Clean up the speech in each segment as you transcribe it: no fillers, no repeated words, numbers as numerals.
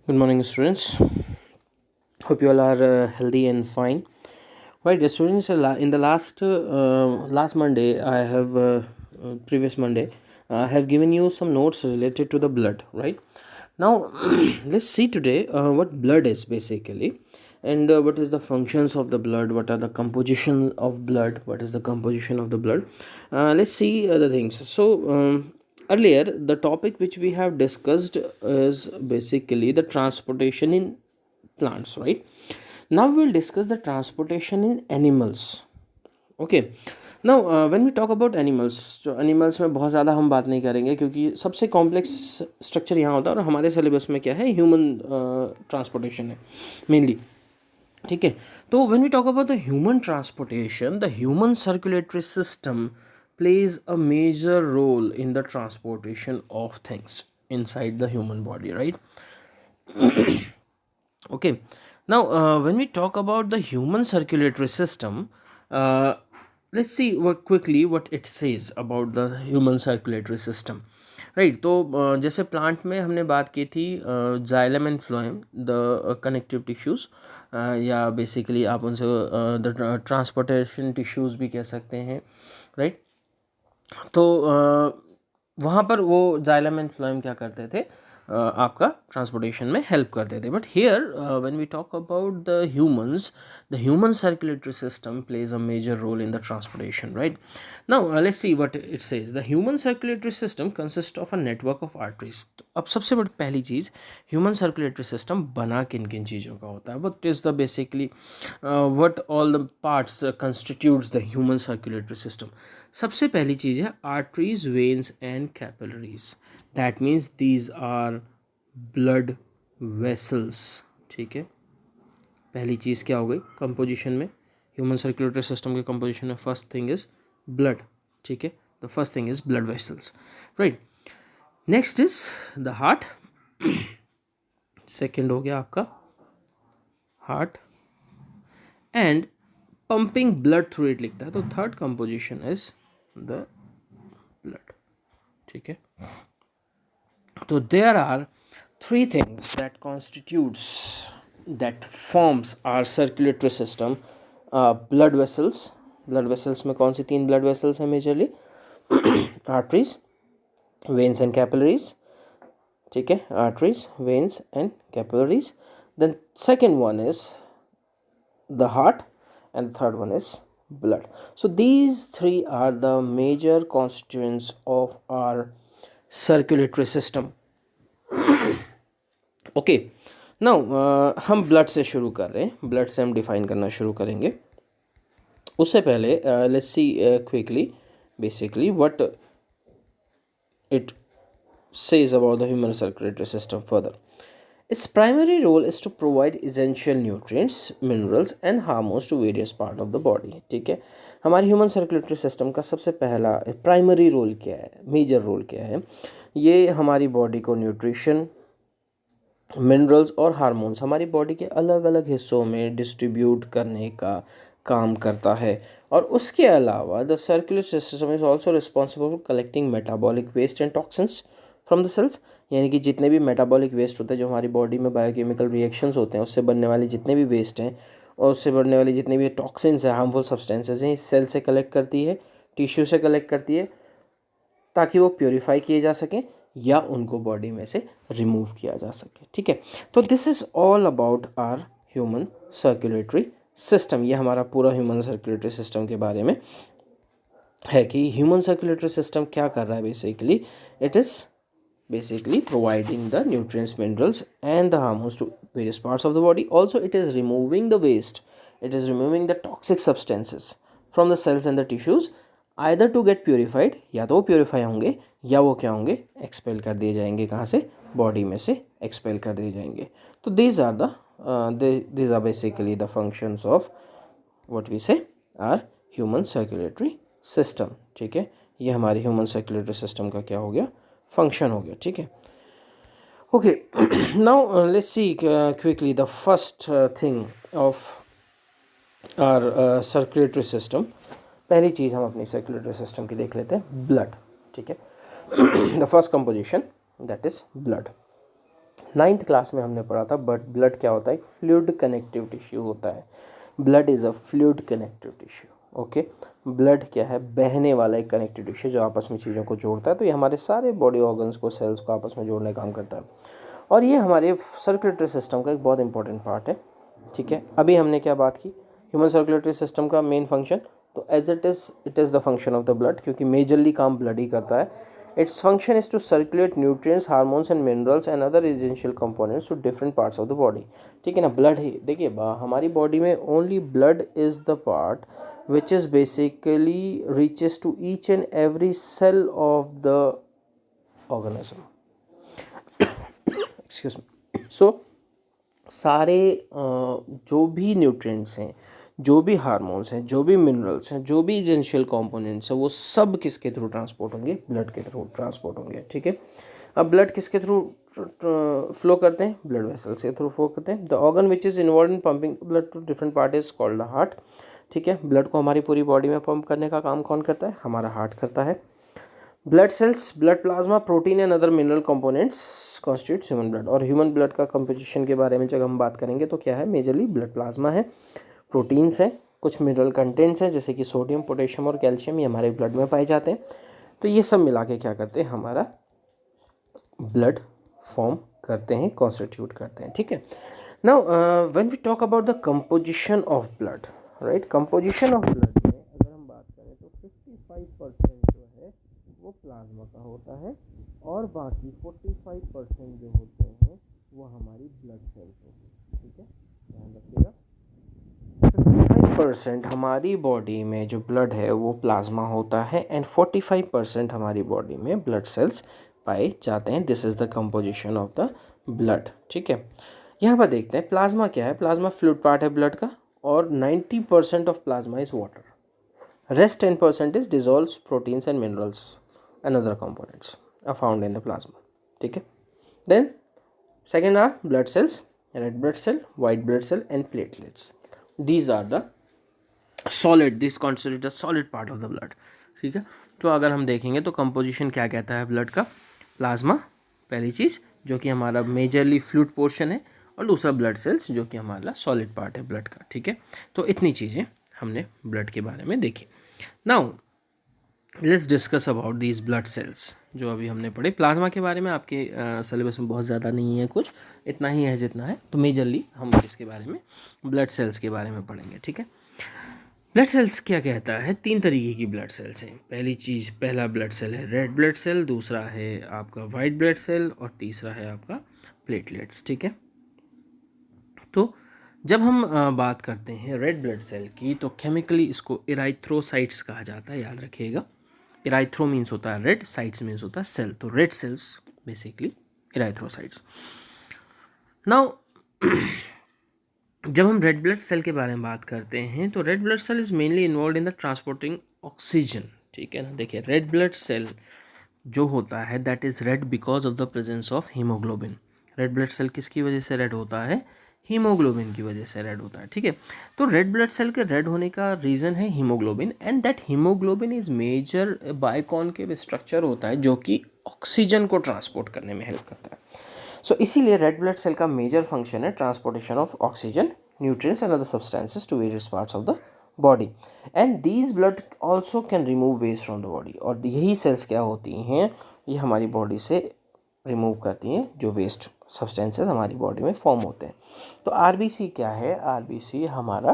Good morning, students. Hope you all are healthy and fine. Right, the students. In the last Monday, I have previous Monday, I have given you some notes related to the blood. Right now, let's see today what blood is basically, and what is the functions of the blood. What are the composition of blood? What is the composition of the blood? Let's see the things. Earlier, the topic which we have discussed is basically the transportation in plants, right? Now we'll discuss the transportation in animals. Okay. Now when we talk about animals, तो animals में बहुत ज़्यादा हम बात नहीं करेंगे क्योंकि सबसे कॉम्प्लेक्स स्ट्रक्चर यहाँ होता है और हमारे सिलेबस में क्या है, ह्यूमन ट्रांसपोर्टेशन है मेनली. ठीक है. तो when we talk about the human transportation, the human circulatory system plays a major role in the transportation of things inside the human body, right? Okay. Now when we talk about the human circulatory system, uh, let's see what quickly what it says about the human circulatory system. Right. तो जैसे plant में हमने बात की थी xylem and phloem, the connective tissues, या basically आप उनसे द ट्रांसपोर्टेशन टिश्यूज़ भी कह सकते हैं. राइट. तो वहाँ पर वो जाइलम एंड फ्लोएम क्या करते थे, आपका ट्रांसपोर्टेशन में हेल्प करते थे. But here when we talk about the humans, the human circulatory system plays a major role in the transportation. Right. Now let's see what it says. The human circulatory system consist of a network of arteries. अब सबसे बड़ी पहली चीज़, human circulatory system बना किन किन चीज़ों का होता है, what is the basically what all the parts constitutes the human circulatory system. सबसे पहली चीज़ है arteries, veins and capillaries. That means these are blood vessels. ठीक है. पहली चीज़ क्या हो गई कंपोजिशन में, ह्यूमन सर्कुलेटरी सिस्टम के कंपोजिशन में फर्स्ट थिंग इज ब्लड. ठीक है. The first thing is blood vessels. Right. Next is the heart. Second हो गया आपका heart and pumping blood through it लिखता है, तो third composition is the blood. ठीक है. तो there are three things that constitutes that forms our circulatory system. Blood vessels. Blood vessels में कौन सी तीन blood vessels हैं majorly? Arteries, veins and capillaries. ठीक है. Arteries, veins and capillaries. Then second one is the heart and the third one is blood. So these three are the major constituents of our circulatory system. Okay. Now हम blood से शुरू कर रहे हैं. Blood से हम define करना शुरू करेंगे. उससे पहले let's see quickly basically what it says about the human circulatory system further. Its primary role is to provide essential nutrients, minerals and hormones to various part of the body. ठीक है. हमारे human circulatory system का सबसे पहला primary role क्या है, major role क्या है? ये हमारी बॉडी को न्यूट्रिशन, मिनरल्स और हार्मोन्स हमारी बॉडी के अलग अलग हिस्सों में डिस्ट्रीब्यूट करने का काम करता है. और उसके अलावा the circulatory system is also responsible for collecting metabolic waste and toxins from the cells. यानी कि जितने भी मेटाबॉलिक वेस्ट होते हैं, जो हमारी बॉडी में बायोकेमिकल रिएक्शंस होते हैं, उससे बनने वाले जितने भी वेस्ट हैं और उससे बनने वाली जितनी भी टॉक्सिन्स हैं, हार्मफुल सब्सटेंसेज हैं, इस सेल से कलेक्ट करती है, टिश्यू से कलेक्ट करती है, ताकि वो प्योरीफाई किए जा सकें या उनको बॉडी में से रिमूव किया जा सके. ठीक है. तो this is all about our human circulatory system. ये हमारा पूरा ह्यूमन सर्कुलेटरी सिस्टम के बारे में है कि ह्यूमन सर्कुलेटरी सिस्टम क्या कर रहा है. Basically it is basically providing the nutrients, minerals and the hormones to various parts of the body. Also it is removing the waste, it is removing the toxic substances from the cells and the tissues, either to get purified, या तो वो purify होंगे या वो क्या होंगे, expel कर दिए जाएंगे. कहाँ से? बॉडी में से एक्सपेल कर दिए जाएंगे. तो these are basically the functions of what we say our human circulatory system. ठीक है. ये हमारी ह्यूमन सर्कुलेटरी सिस्टम का क्या हो गया, फंक्शन हो गया. ठीक है. Okay. Now let's see quickly the first thing of our circulatory system. पहली चीज़ हम अपनी सर्कुलेटरी सिस्टम की देख लेते हैं, ब्लड. ठीक है. The first composition that is blood. Ninth class में हमने पढ़ा था बट ब्लड क्या होता है, एक फ्लूइड कनेक्टिव टिश्यू होता है। Blood is a fluid connective tissue. Okay, blood क्या है, बहने वाला एक कनेक्टिव टिश्यू जो आपस में चीज़ों को जोड़ता है। तो ये हमारे सारे बॉडी ऑर्गन्स को, सेल्स को आपस में जोड़ने का काम करता है और ये हमारे सर्कुलेटरी सिस्टम का एक बहुत इंपॉर्टेंट पार्ट है। ठीक है, अभी हमने क्या बात की, ह्यूमन सर्कुलेटरी सिस्टम का मेन फंक्शन, तो as it is the function of the blood, क्योंकि मेजरली काम ब्लड ही करता है। Its function is to circulate nutrients, hormones and minerals and other essential components to different parts of the body. ठीक है ना, blood ही देखिए हमारी बॉडी में only blood is the part which is basically reaches to each and every cell of the organism. Excuse me. So सारे जो भी न्यूट्रिएंट्स हैं, जो भी हार्मोन्स हैं, जो भी मिनरल्स हैं, जो भी एसेंशियल कंपोनेंट्स हैं, वो सब किसके थ्रू ट्रांसपोर्ट होंगे, ब्लड के थ्रू ट्रांसपोर्ट होंगे। ठीक है, अब ब्लड किसके थ्रू फ्लो करते हैं, ब्लड वेसल्स के थ्रू फ्लो करते हैं। The organ which is involve in pumping blood to different part is called the heart. ठीक है, ब्लड को हमारी पूरी बॉडी में पंप करने का काम कौन करता है, हमारा हार्ट करता है। Blood cells, blood plasma, protein and other mineral components constitutes human blood. और ह्यूमन ब्लड का कंपोजिशन के बारे में जब हम बात करेंगे तो क्या है, मेजरली ब्लड प्लाज्मा है, प्रोटीन्स हैं, कुछ मिनरल कंटेंट्स हैं जैसे कि सोडियम, पोटेशियम और कैल्शियम, ये हमारे ब्लड में पाए जाते हैं। तो ये सब मिला के क्या करते हैं, हमारा ब्लड फॉर्म करते हैं, कॉन्स्टिट्यूट करते हैं। ठीक है, now when we talk about the composition of blood, right, composition of blood में अगर हम बात करें तो 55% जो है वो प्लाज्मा का होता है और बाकी 45% जो होते हैं वो हमारी ब्लड सेल्स होती है। ठीक है, ध्यान रखिएगा, 55% हमारी बॉडी में जो ब्लड है वो प्लाज्मा होता है एंड 45% हमारी बॉडी में ब्लड सेल्स पाए जाते हैं। This is the composition of the blood. ठीक है, यहाँ पर देखते हैं प्लाज्मा क्या है। प्लाज्मा फ्लूइड पार्ट है ब्लड का और 90% of plasma is water. Rest 10% is dissolved proteins and minerals and other components are found in the plasma. ठीक है, then second are blood cells, red blood cell, white blood cell and platelets. These are the solid, this constitute the solid part of the blood। ठीक है, तो अगर हम देखेंगे तो composition क्या कहता है ब्लड का, प्लाज्मा पहली चीज़ जो कि हमारा मेजरली फ्लूइड पोर्शन है और दूसरा ब्लड सेल्स जो कि हमारा सॉलिड पार्ट है ब्लड का। ठीक है, तो इतनी चीज़ें हमने ब्लड के बारे में देखी। Now let's discuss about these blood cells जो अभी हमने पढ़े। प्लाज्मा के बारे में आपके सिलेबस में बहुत ज़्यादा नहीं है, कुछ इतना ही है जितना है, तो मेजरली हम इसके बारे में ब्लड सेल्स के बारे में पढ़ेंगे। ठीक है, ब्लड सेल्स क्या कहता है, 3 तरीके की ब्लड सेल्स हैं। पहली चीज़, पहला ब्लड सेल है रेड ब्लड सेल, दूसरा है आपका वाइट ब्लड सेल और तीसरा है आपका प्लेटलेट्स। ठीक है, तो जब हम बात करते हैं रेड ब्लड सेल की तो केमिकली इसको इराइथ्रोसाइट्स कहा जाता है, याद रखिएगा। इराइथ्रो मीन्स होता है रेड, साइट्स मीन्स होता है सेल, तो रेड सेल्स बेसिकली इराइथ्रोसाइट्स। नाउ जब हम रेड ब्लड सेल के बारे में बात करते हैं तो red blood cell is mainly involve in the transporting oxygen. ठीक है ना, देखिए रेड ब्लड सेल जो होता है that is red because of the presence of haemoglobin. Red blood cell किसकी वजह से रेड होता है, हीमोग्लोबिन की वजह से रेड होता है। ठीक है, तो रेड ब्लड सेल के रेड होने का रीज़न है haemoglobin and that haemoglobin is major biconcave structure होता है जो कि ऑक्सीजन को ट्रांसपोर्ट करने में हेल्प करता है। सो इसीलिए रेड ब्लड सेल का मेजर फंक्शन है transportation of oxygen, nutrients and other substances to various parts of the body and these blood also can remove waste from the body. और यही sales क्या होती हैं, ये हमारी बॉडी से रिमूव करती हैं जो वेस्ट सब्सटेंसेस हमारी बॉडी में फॉर्म होते हैं। तो आरबीसी क्या है, आरबीसी हमारा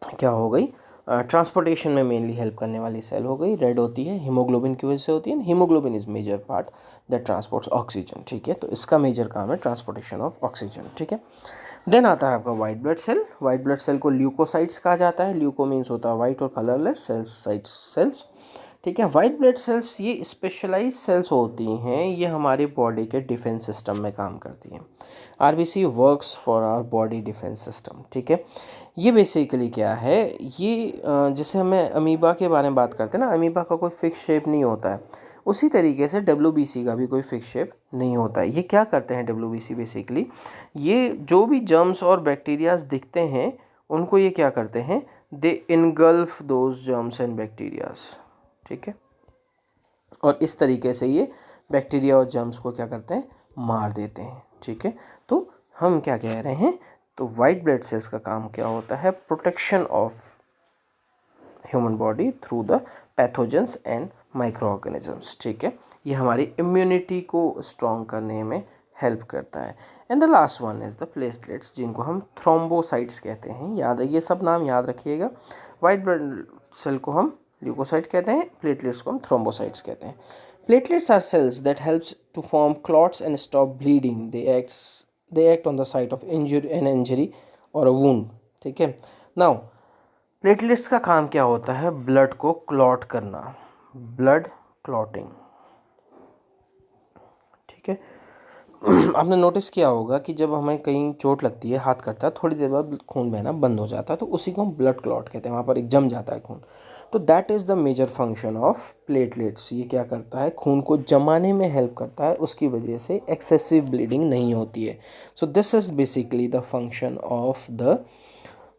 क्या हो गई, ट्रांसपोर्टेशन में मेनली हेल्प करने वाली सेल हो गई। रेड होती है हीमोग्लोबिन की वजह से होती है, haemoglobin is major part that transports oxygen. ठीक है, तो इसका मेजर काम है ट्रांसपोर्टेशन ऑफ ऑक्सीजन। ठीक है, देन आता है आपका white blood cell. White blood cell को ल्यूकोसाइट्स कहा जाता है। ल्यूको मीन्स होता है वाइट और कलरलेस, सेल्स साइट्स सेल्स। ठीक है, वाइट ब्लड सेल्स ये स्पेशलाइज सेल्स होती हैं, ये हमारी बॉडी के डिफेंस सिस्टम में काम करती हैं। RBC works for our body defence system. ठीक है, ये बेसिकली क्या है, ये जैसे हमें अमीबा के बारे में बात करते हैं ना, अमीबा का कोई फिक्स शेप नहीं होता है, उसी तरीके से डब्ल्यूबीसी का भी कोई फिक्स शेप नहीं होता है। ये क्या करते हैं डब्ल्यूबीसी, बेसिकली ये जो भी जर्म्स और बैक्टीरियाज दिखते हैं उनको ये क्या करते हैं, they engulf those germs and bacterias. ठीक है, और इस तरीके से ये बैक्टीरिया और जर्म्स को क्या करते हैं, मार देते हैं, ठीक है। तो हम क्या कह रहे हैं, तो वाइट ब्लड सेल्स का काम क्या होता है, protection of human body through the pathogens and micro organisms, ठीक है। ये हमारी इम्यूनिटी को स्ट्रॉन्ग करने में हेल्प करता है। And the last one is the platelets, जिनको हम थ्रोम्बोसाइट्स कहते हैं। याद है, ये सब नाम याद रखिएगा। वाइट ब्लड सेल को हम ल्यूकोसाइट कहते हैं, प्लेटलेट्स को हम थ्रोम्बोसाइट्स कहते हैं। Platelets are cells that helps to form clots and stop bleeding. They act on the site of injury और अ वुंड, ठीक है। नाउ प्लेटलेट्स का काम क्या होता है, ब्लड को क्लॉट करना, ब्लड क्लॉटिंग, ठीक है। आपने नोटिस किया होगा कि जब हमें कहीं चोट लगती है, हाथ कटता है, थोड़ी देर बाद खून बहना बंद हो जाता है, तो उसी को हम ब्लड क्लॉट कहते हैं। वहाँ पर एक जम जाता है खून। तो that is the major function of platelets. ये क्या करता है, खून को जमाने में हेल्प करता है, उसकी वजह से एक्सेसिव ब्लीडिंग नहीं होती है। So this is basically the function of the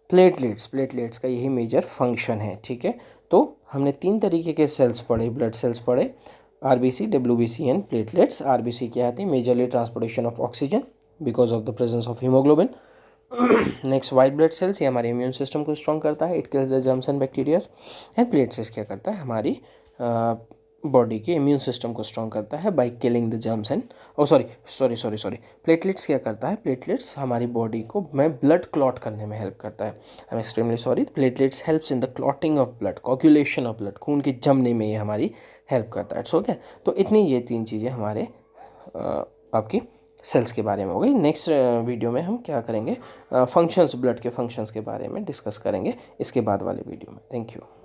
platelets का यही मेजर फंक्शन है, ठीक है। तो हमने 3 तरीके के सेल्स पढ़े, ब्लड सेल्स पढ़े, RBC, WBC and platelets. RBC क्या होती है, majorly transportation of oxygen because of the presence of haemoglobin. Next white blood cells, ये हमारे इम्यून सिस्टम को स्ट्रॉन्ग करता है, it kills the germs and bacterias. And platelets क्या करता है, हमारी बॉडी के इम्यून सिस्टम को स्ट्रॉन्ग करता है by killing the germs and sorry platelets क्या करता है, प्लेटलेट्स हमारी बॉडी को में ब्लड क्लॉट करने में हेल्प करता है। I am extremely sorry, platelets helps in the clotting of blood, coagulation of blood, खून के जमने में ये हमारी हेल्प करता है। ओके, तो इतनी ये 3 चीज़ें हमारे आपकी सेल्स के बारे में हो गई। नेक्स्ट वीडियो में हम क्या करेंगे, फंक्शंस, ब्लड के फंक्शंस के बारे में डिस्कस करेंगे इसके बाद वाले वीडियो में। Thank you.